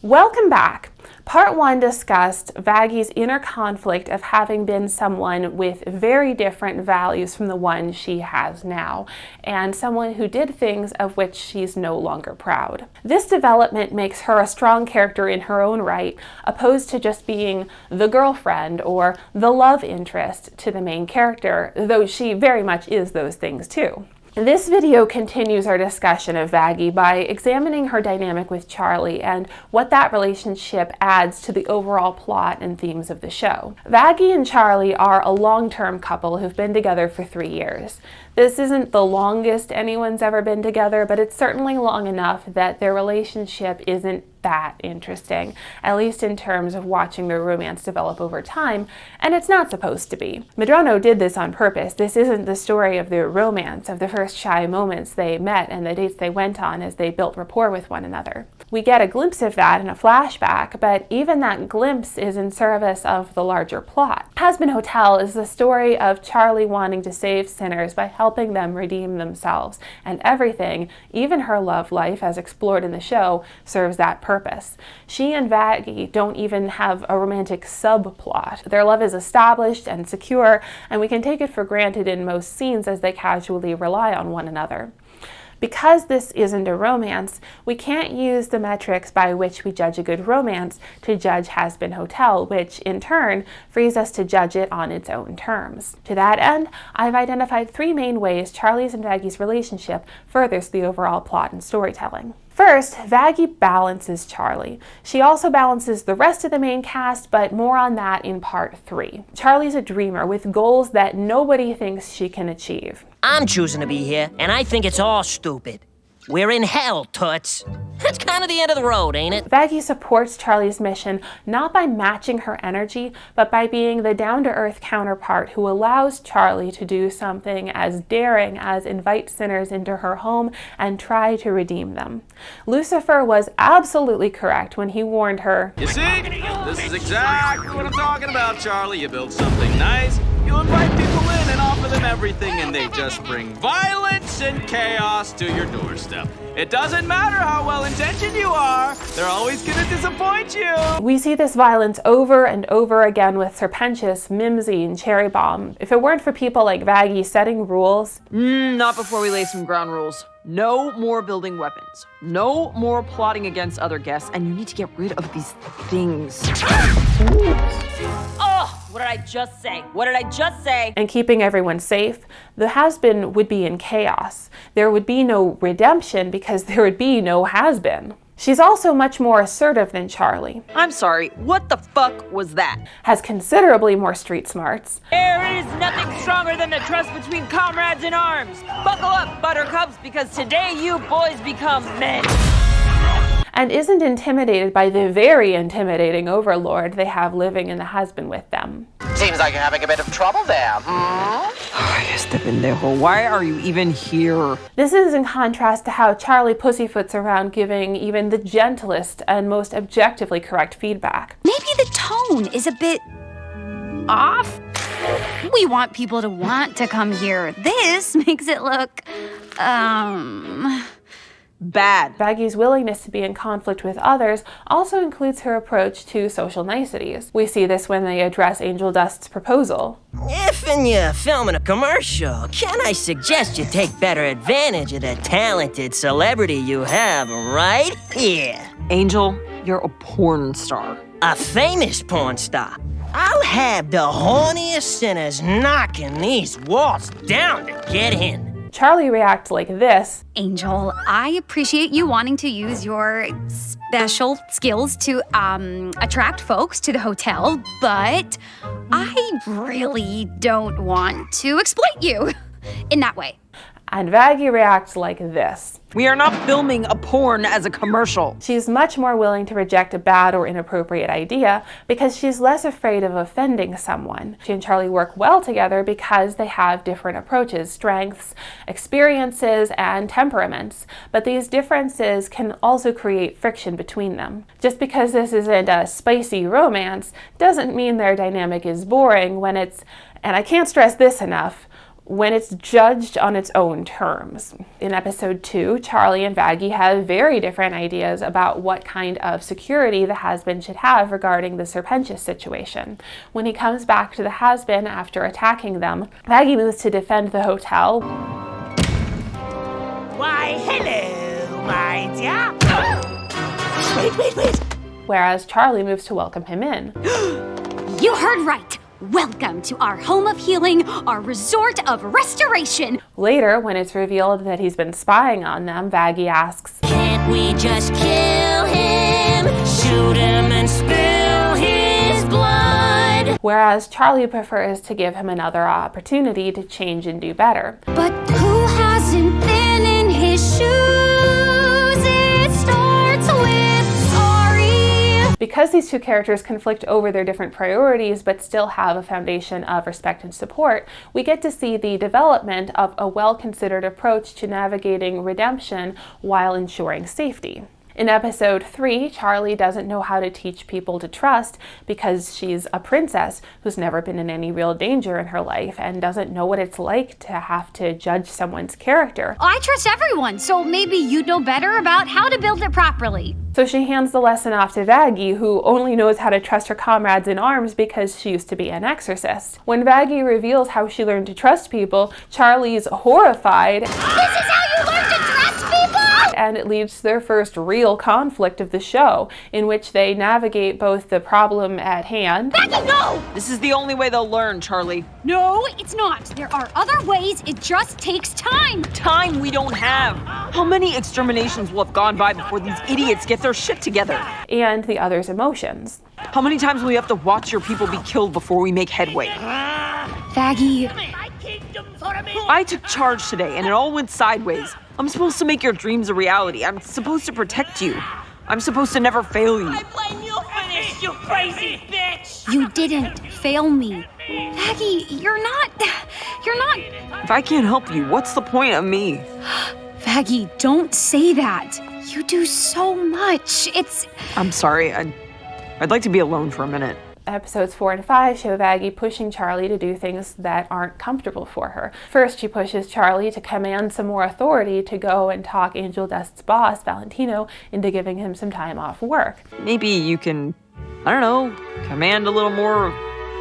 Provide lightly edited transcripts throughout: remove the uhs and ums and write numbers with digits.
Welcome back. Part 1 discussed Vaggie's inner conflict of having been someone with very different values from the one she has now, and someone who did things of which she's no longer proud. This development makes her a strong character in her own right, opposed to just being the girlfriend or the love interest to the main character, though she very much is those things too. This video continues our discussion of Vaggie by examining her dynamic with Charlie and what that relationship adds to the overall plot and themes of the show. Vaggie and Charlie are a long-term couple who've been together for 3 years. This isn't the longest anyone's ever been together, but it's certainly long enough that their relationship isn't that interesting, at least in terms of watching their romance develop over time, and it's not supposed to be. Medrano did this on purpose. This isn't the story of their romance, of the first shy moments they met and the dates they went on as they built rapport with one another. We get a glimpse of that in a flashback, but even that glimpse is in service of the larger plot. Hazbin Hotel is the story of Charlie wanting to save sinners by helping them redeem themselves, and everything, even her love life as explored in the show, serves that purpose. She and Vaggie don't even have a romantic subplot. Their love is established and secure, and we can take it for granted in most scenes as they casually rely on one another. Because this isn't a romance, we can't use the metrics by which we judge a good romance to judge Hazbin Hotel, which in turn frees us to judge it on its own terms. To that end, I've identified 3 main ways Charlie's and Vaggie's relationship furthers the overall plot and storytelling. First, Vaggie balances Charlie. She also balances the rest of the main cast, but more on that in part 3. Charlie's a dreamer with goals that nobody thinks she can achieve. I'm choosing to be here, and I think it's all stupid. We're in hell, toots. That's kind of the end of the road, ain't it? Vaggie supports Charlie's mission not by matching her energy, but by being the down-to-earth counterpart who allows Charlie to do something as daring as invite sinners into her home and try to redeem them. Lucifer was absolutely correct when he warned her, "You see, this is exactly what I'm talking about, Charlie. You build something nice, you invite people in and offer them everything, and they just bring violence and chaos to your doorstep. It doesn't matter how well-intentioned you are, they're always gonna disappoint you." We see this violence over and over again with Serpentious, Mimsy, and Cherry Bomb. If it weren't for people like Vaggie setting rules... Not before we lay some ground rules. No more building weapons. No more plotting against other guests, and you need to get rid of these things. Oh, what did I just say? What did I just say? And keeping everyone safe, the Hazbin would be in chaos. There would be no redemption because there would be no Hazbin. She's also much more assertive than Charlie. I'm sorry, what the fuck was that? Has considerably more street smarts. There is nothing stronger than the trust between comrades in arms. Buckle up, buttercups, because today you boys become men. And isn't intimidated by the very intimidating overlord they have living in the Hazbin with them. Seems like you're having a bit of trouble there, Why are you even here? This is in contrast to how Charlie pussyfoots around giving even the gentlest and most objectively correct feedback. Maybe the tone is a bit off. We want people to want to come here. This makes it look, Bad. Vaggie's willingness to be in conflict with others also includes her approach to social niceties. We see this when they address Angel Dust's proposal. If you're filming a commercial, can I suggest you take better advantage of the talented celebrity you have right here? Angel, you're a porn star. A famous porn star. I'll have the horniest sinners knocking these walls down to get in. Charlie reacts like this. Angel, I appreciate you wanting to use your special skills to attract folks to the hotel, but I really don't want to exploit you in that way. And Vaggie reacts like this. We are not filming a porn as a commercial. She's much more willing to reject a bad or inappropriate idea because she's less afraid of offending someone. She and Charlie work well together because they have different approaches, strengths, experiences, and temperaments. But these differences can also create friction between them. Just because this isn't a spicy romance doesn't mean their dynamic is boring when it's, and I can't stress this enough, when it's judged on its own terms. In episode 2, Charlie and Vaggie have very different ideas about what kind of security the Hazbin should have regarding the Serpentious situation. When he comes back to the Hazbin after attacking them, Vaggie moves to defend the hotel. Why, hello, my dear. Wait. Whereas Charlie moves to welcome him in. You heard right. Welcome to our home of healing, our resort of restoration. Later, when it's revealed that he's been spying on them, Vaggie asks, Can't we just kill him, shoot him and spill his blood? whereas Charlie prefers to give him another opportunity to change and do better. But who hasn't been in his shoes? It starts with sorry. Because these two characters conflict over their different priorities but still have a foundation of respect and support, we get to see the development of a well-considered approach to navigating redemption while ensuring safety. In episode 3, Charlie doesn't know how to teach people to trust because she's a princess who's never been in any real danger in her life and doesn't know what it's like to have to judge someone's character. I trust everyone, so maybe you'd know better about how to build it properly. So she hands the lesson off to Vaggie, who only knows how to trust her comrades in arms because she used to be an exorcist. When Vaggie reveals how she learned to trust people, Charlie's horrified. This is how you learn to trust people? And it leads to their first real conflict of the show, in which they navigate both the problem at hand. Vaggie, no! This is the only way they'll learn, Charlie. No, it's not. There are other ways. It just takes time. Time we don't have. How many exterminations will have gone by before these idiots get their shit together? And the other's emotions. How many times will we have to watch your people be killed before we make headway? Vaggie, I took charge today and it all went sideways. I'm supposed to make your dreams a reality. I'm supposed to protect you. I'm supposed to never fail you. I blame you for this, you crazy bitch! you didn't fail me. Vaggie, you're not. If I can't help you, what's the point of me? Vaggie, don't say that. You do so much. I'm sorry. I'd like to be alone for a minute. Episodes 4 and 5 show Vaggie pushing Charlie to do things that aren't comfortable for her. First, she pushes Charlie to command some more authority to go and talk Angel Dust's boss, Valentino, into giving him some time off work. Maybe you can, I don't know, command a little more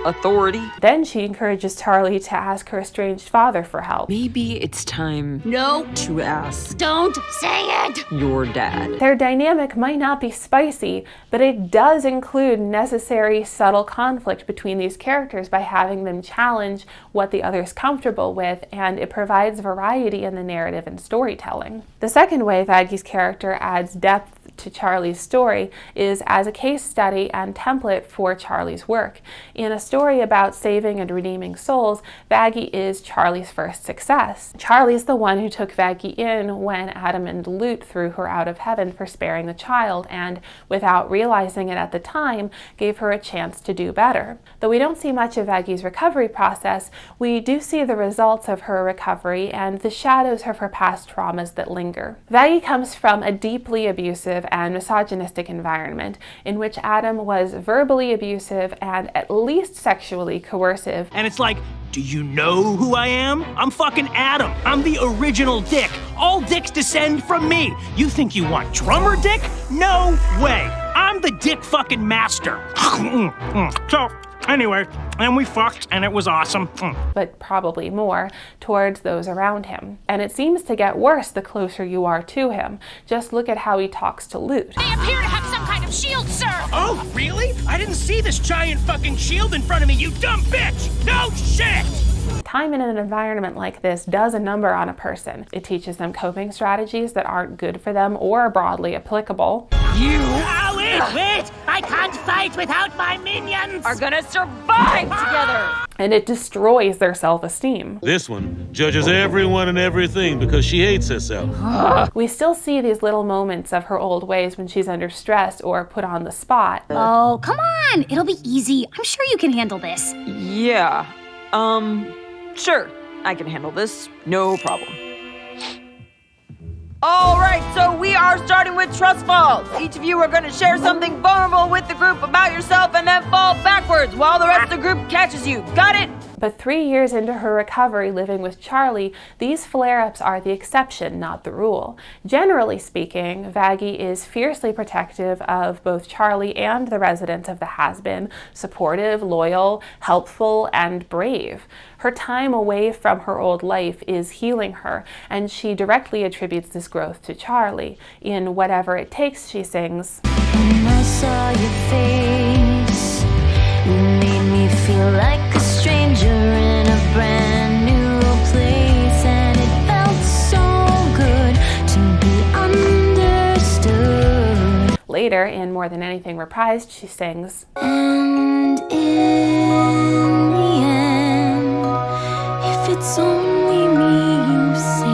authority. Then she encourages Charlie to ask her estranged father for help. Maybe it's time No, to ask don't say it. your dad. Their dynamic might not be spicy, but it does include necessary subtle conflict between these characters by having them challenge what the other's comfortable with, and it provides variety in the narrative and storytelling. The second way Vaggie's character adds depth to Charlie's story is as a case study and template for Charlie's work. In a story about saving and redeeming souls, Vaggie is Charlie's first success. Charlie's the one who took Vaggie in when Adam and Lut threw her out of heaven for sparing the child, and without realizing it at the time, gave her a chance to do better. Though we don't see much of Vaggie's recovery process, we do see the results of her recovery and the shadows of her past traumas that linger. Vaggie comes from a deeply abusive and misogynistic environment in which Adam was verbally abusive and at least sexually coercive. And it's like, do you know who I am? I'm fucking Adam. I'm the original dick. All dicks descend from me. You think you want drummer dick? No way. I'm the dick fucking master. So, anyway, and we fucked and it was awesome. But probably more towards those around him. And it seems to get worse the closer you are to him. Just look at how he talks to Lut. I appear to have some kind of shield, sir! Oh, really? I didn't see this giant fucking shield in front of me, you dumb bitch! No shit! Time in an environment like this does a number on a person. It teaches them coping strategies that aren't good for them or broadly applicable. You! Oh, wait! I can't fight without my minions! Are gonna survive together. And it destroys their self-esteem. This one judges everyone and everything because she hates herself. We still see these little moments of her old ways when she's under stress or put on the spot. Oh, come on. It'll be easy. I'm sure you can handle this. Yeah. Sure. I can handle this. No problem. All right, so we are starting with trust falls. Each of you are going to share something vulnerable with the group about yourself and then fall backwards. yards while the rest of the group catches you. Got it? But 3 years into her recovery living with Charlie, these flare-ups are the exception, not the rule. Generally speaking, Vaggie is fiercely protective of both Charlie and the residents of the Hazbin, supportive, loyal, helpful, and brave. Her time away from her old life is healing her, and she directly attributes this growth to Charlie. In Whatever It Takes, she sings, "When I saw your face, you made me feel like a stranger in a brand new place, and it felt so good to be understood." Later, in More Than Anything Reprised, she sings, "And in the end, if it's only me you see."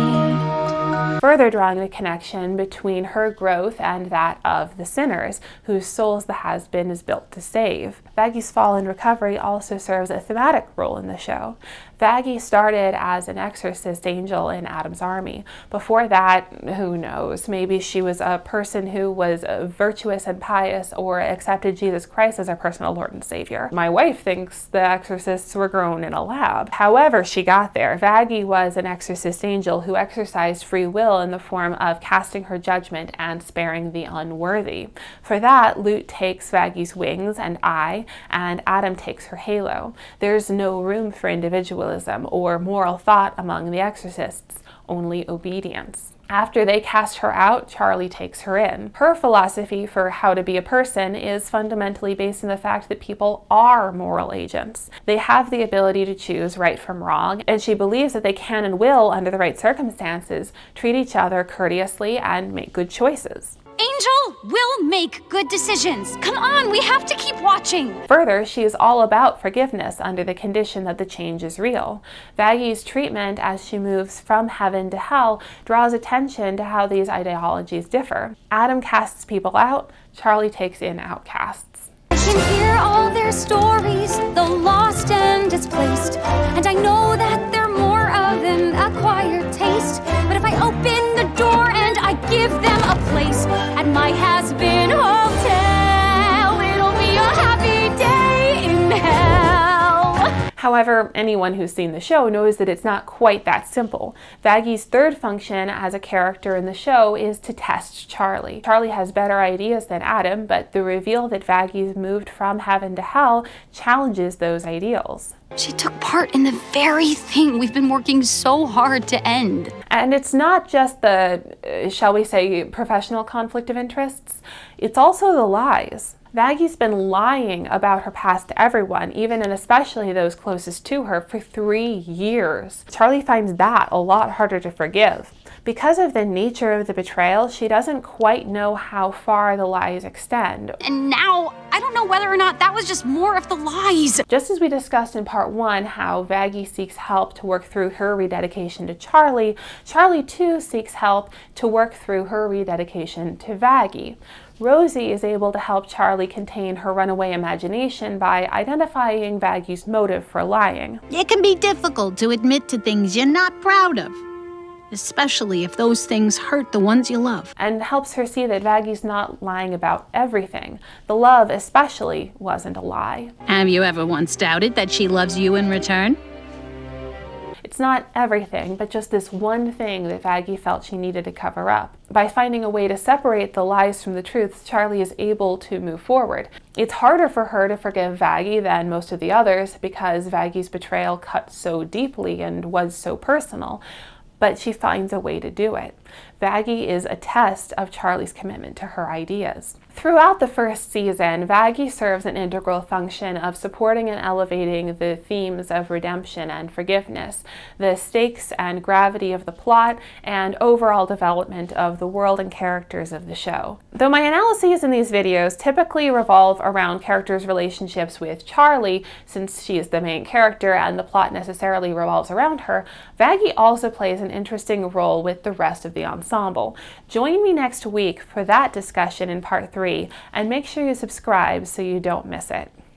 further drawing the connection between her growth and that of the sinners, whose souls the Hazbin is built to save. Vaggie's fall and recovery also serves a thematic role in the show. Vaggie started as an exorcist angel in Adam's army. Before that, who knows, maybe she was a person who was virtuous and pious or accepted Jesus Christ as her personal Lord and Savior. My wife thinks the exorcists were grown in a lab. However she got there, Vaggie was an exorcist angel who exercised free will in the form of casting her judgment and sparing the unworthy. For that, Lut takes Vaggie's wings and eye, and Adam takes her halo. There's no room for individualism or moral thought among the exorcists, only obedience. After they cast her out, Charlie takes her in. Her philosophy for how to be a person is fundamentally based on the fact that people are moral agents. They have the ability to choose right from wrong, and she believes that they can and will, under the right circumstances, treat each other courteously and make good choices. Angel will make good decisions. Come on, we have to keep watching. Further, she is all about forgiveness under the condition that the change is real. Vaggie's treatment as she moves from heaven to hell draws attention to how these ideologies differ. Adam casts people out, Charlie takes in outcasts. I can hear all their stories, the lost and displaced, and I know that they're more of an acquired taste. But if I open the door and I give them a place at my Hazbin hotel, it'll be a happy day in hell. However, anyone who's seen the show knows that it's not quite that simple. Vaggie's third function as a character in the show is to test Charlie. Charlie has better ideas than Adam, but the reveal that Vaggie's moved from heaven to hell challenges those ideals. She took part in the very thing we've been working so hard to end. And it's not just the, shall we say, professional conflict of interests, it's also the lies. Vaggie's been lying about her past to everyone, even and especially those closest to her, for 3 years. Charlie finds that a lot harder to forgive. Because of the nature of the betrayal, she doesn't quite know how far the lies extend. And now, I don't know whether or not that was just more of the lies. Just as we discussed in part 1 how Vaggie seeks help to work through her rededication to Charlie, Charlie too seeks help to work through her rededication to Vaggie. Rosie is able to help Charlie contain her runaway imagination by identifying Vaggie's motive for lying. It can be difficult to admit to things you're not proud of, especially if those things hurt the ones you love. And helps her see that Vaggie's not lying about everything. The love especially wasn't a lie. Have you ever once doubted that she loves you in return? It's not everything, but just this one thing that Vaggie felt she needed to cover up. By finding a way to separate the lies from the truths, Charlie is able to move forward. It's harder for her to forgive Vaggie than most of the others because Vaggie's betrayal cut so deeply and was so personal, but she finds a way to do it. Vaggie is a test of Charlie's commitment to her ideas. Throughout the first season, Vaggie serves an integral function of supporting and elevating the themes of redemption and forgiveness, the stakes and gravity of the plot, and overall development of the world and characters of the show. Though my analyses in these videos typically revolve around characters' relationships with Charlie, since she is the main character and the plot necessarily revolves around her, Vaggie also plays an interesting role with the rest of the ensemble. Join me next week for that discussion in part 3, and make sure you subscribe so you don't miss it.